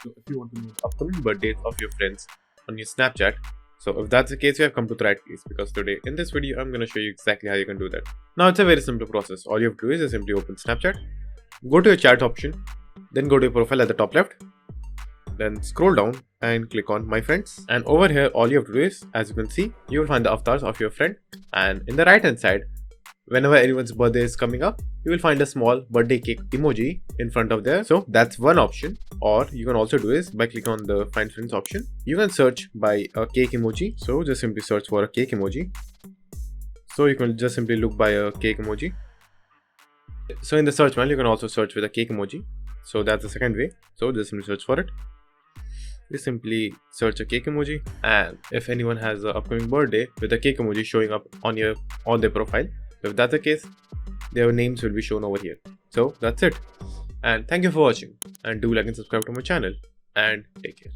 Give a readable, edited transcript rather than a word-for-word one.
So if you want to know upcoming birthdays of your friends on your Snapchat, so if that's the case, you have come to the right place, because today in this video I'm going to show you exactly how you can do that. Now it's a very simple process. All you have to do is just simply open Snapchat, go to your chat option, then go to your profile at the top left, then scroll down and click on my friends, and over here all you have to do is, as you can see, you will find the avatars of your friend, and in the right hand side, whenever anyone's birthday is coming up, you will find a small birthday cake emoji in front of there. So that's one option. Or you can also do is, by clicking on the find friends option, you can search by a cake emoji. So just simply search for a cake emoji. So you can just simply look by a cake emoji. So in the search panel, you can also search with a cake emoji. So that's the second way. So just simply search for it. You simply search a cake emoji, and if anyone has an upcoming birthday with a cake emoji showing up on their profile, if that's the case, their names will be shown over here. So that's it, and thank you for watching, and do like and subscribe to my channel, and take care.